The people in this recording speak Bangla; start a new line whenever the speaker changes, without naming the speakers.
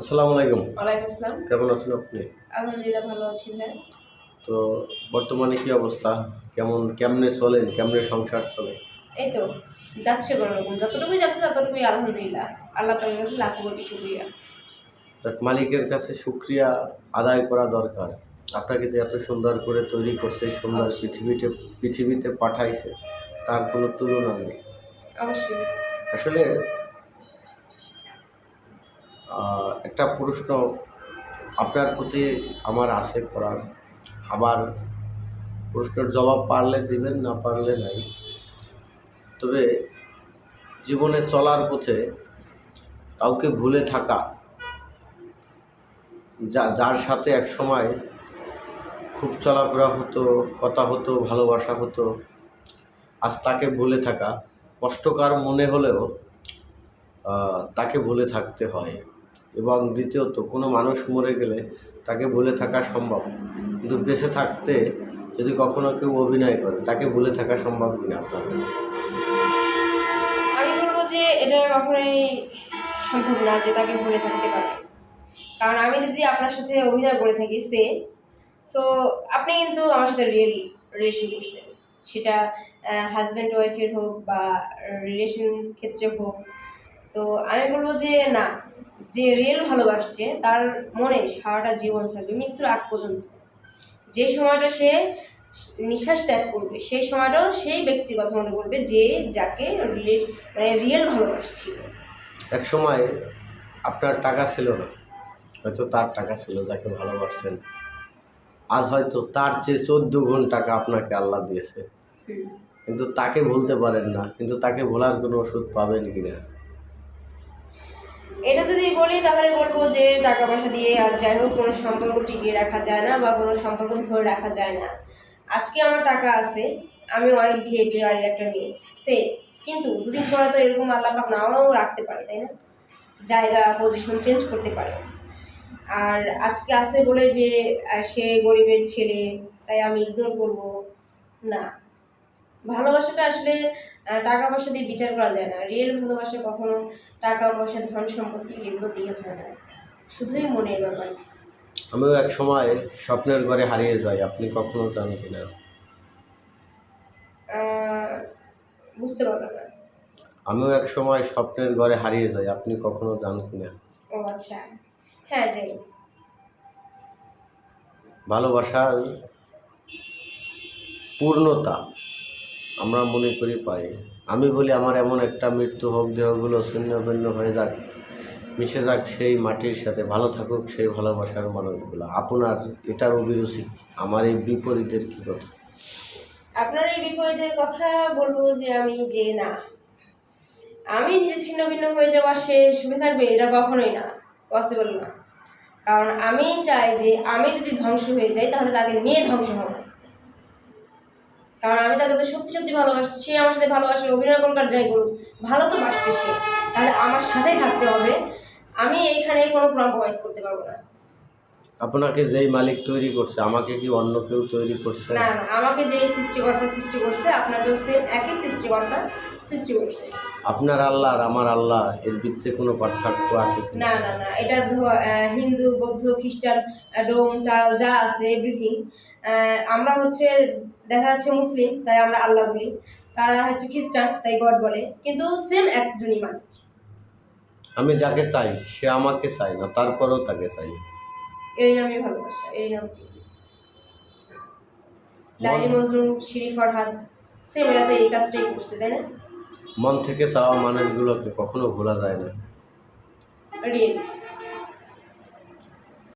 আসসালামু আলাইকুম।
ওয়ালাইকুম আসসালাম।
কেমন আছেন আপনি?
আলহামদুলিল্লাহ ভালো আছি ভাই।
তো বর্তমানে কি অবস্থা? কেমনে চলেন? কেমনে সংসার চলে?
এই তো যাচ্ছে কোনরকম। যতটুকুই যাচ্ছে ততটুকুই আলহামদুলিল্লাহ। আল্লাহ পাকের কাছে লাখো কোটি শুকরিয়া।
যাক মালিকের কাছে শুকরিয়া আদায় করা দরকার। আপনাকে যে এত সুন্দর করে তৈরি করছে, এই সুন্দর
অবশ্যই,
পৃথিবীতে পাঠাইছে, তার কোনো তুলনা নেই।
অবশ্যই।
আসলে একটা প্রশ্ন আপনার প্রতি আমার আছে করার। আবার প্রশ্নের জবাব পারলে দিবেন, না পারলে নাই। তবে জীবনে চলার পথে কাউকে ভুলে থাকা, যার সাথে একসময় খুব চলাফেরা হতো, কথা হতো, ভালোবাসা হতো, আজ তাকে ভুলে থাকা কষ্টকর মনে হলেও তাকে ভুলে থাকতে হয়। এবং দ্বিতীয়ত কোনো মানুষ মরে গেলে তাকে ভুলে থাকা সম্ভব, কিন্তু বেঁচে থাকতে যদি কখনো কেউ অভিনয় করে তাকে ভুলে থাকা সম্ভব কিনা আপনার?
আমি বলব যে এটা কখনোই সম্ভব না যে তাকে ভুলে থাকতে পারে। কারণ আমি যদি আপনার সাথে অভিনয় করে থাকি সো আপনি কিন্তু আমার সাথে রিলেশন করছেন। সেটা হাজব্যান্ড ওয়াইফের হোক বা রিলেশন ক্ষেত্রে হোক। তো আমি বলবো যে না, যে রিয়েল ভালোবাসছে তার মনে সারাটা জীবন থাকবে মৃত্যুর আগ পর্যন্ত। যে সময়টা সে নিঃশ্বাস ত্যাগ করবে সেই সময়টাও সেই ব্যক্তির কথা মনে করবে যে যাকে রিয়েল ভালোবাসছিল।
এক সময় আপনার টাকা ছিল না, হয়তো তার টাকা ছিল যাকে ভালোবাসছেন। আজ হয়তো তার চেয়ে 14 গুণ টাকা আপনাকে আল্লাহ দিয়েছে, কিন্তু তাকে ভুলতে পারেন না। কিন্তু তাকে ভোলার কোনো ওষুধ পাবেন কিনা?
এটা যদি বলি তাহলে বলবো যে টাকা পয়সা দিয়ে আর যাই হোক কোনো সম্পর্ক টিকিয়ে রাখা যায় না বা কোনো সম্পর্ক ধরে রাখা যায় না। আজকে আমার টাকা আছে, আমি অনেক বিয়ে বাড়ির একটা মেয়ে সে, কিন্তু দুদিন পরে তো এরকম আল্লাপাক নাও রাখতে পারে, তাই না? জায়গা পজিশন চেঞ্জ করতে পারে। আর আজকে আছে বলে যে সে গরিবের ছেলে তাই আমি ইগনোর করব না। ভালোবাসাটা আসলে টাকা পয়সা দিয়ে বিচার করা যায় না। রিয়েল ভালোবাসা কখনো টাকা পয়সা ধন সম্পত্তি এগুলো দিয়ে হয় না, শুধুই মনের ব্যাপার।
আমিও এক সময় স্বপ্নের ঘরে হারিয়ে যাই, আপনি কখনো জান কিনা?
বুঝতে পারলাম না।
আমিও এক সময় স্বপ্নের ঘরে হারিয়ে যাই, আপনি কখনো জান কিনা?
ও আচ্ছা, হ্যাঁ যাই।
ভালোবাসার পূর্ণতা আমরা মনে করি পাই। আমি বলি আমার এমন একটা মৃত্যু হোক, দেহগুলো ছিন্ন ভিন্ন হয়ে যাক, মিশে যাক সেই মাটির সাথে, ভালো থাকুক সেই ভালোবাসার মানুষগুলো। আপনার এটার অভিরুচি কি? আমার এই বিপরীতের কী কথা?
আপনার এই বিপরীতের কথা বলবো যে আমি যে না, আমি নিজে ছিন্ন ভিন্ন হয়ে যাওয়া সে সুখে থাকবে এটা কখনোই না, পসিবল না। কারণ আমি চাই যে আমি যদি ধ্বংস হয়ে যাই তাহলে তাকে নিয়ে ধ্বংস হবো। কারণ আমি তাকে তো সত্যি সত্যি ভালোবাসছি, সে আমার সাথে ভালোবাসে, অভিনয় করবার যাই করুক, ভালো তো বাসছে সে, তাহলে আমার সাথেই থাকতে হবে। আমি এইখানে কোনো কম্প্রোমাইজ করতে পারবো না।
আপনাকে যেই মালিক তৈরি করছে, আমাকে কি অন্য কেউ তৈরি করছে?
না না, আমাকে যে সৃষ্টিকর্তা সৃষ্টি করছে আপনাকেও সেম একই সৃষ্টিকর্তা সৃষ্টি করছে।
আপনার আল্লাহ আর আমার আল্লাহ এর ভিতরে কোনো পার্থক্য আছে কি?
না না না, এটা হিন্দু বৌদ্ধ খ্রিস্টান ডোম চারাল যা আছে এভরিথিং, আমরা হচ্ছে দেখা যাচ্ছে মুসলিম তাই আমরা আল্লাহ বলি, তারা হচ্ছে খ্রিস্টান তাই গড বলে, কিন্তু সেম একজনই মালিক।
আমি যাকে চাই সে আমাকে চায় না, তারপরেও তাকে চাই।
এরই নামই ভালোবাসা, এরই নাম
মন
লাইলি মজনু শিরি ফরহাদ, সেম এরা তো এই কাজটাই করছে, তাই না?
মন থেকে চাওয়া মানুষগুলোকে কখনো ভোলা যায় না।
রিয়েল।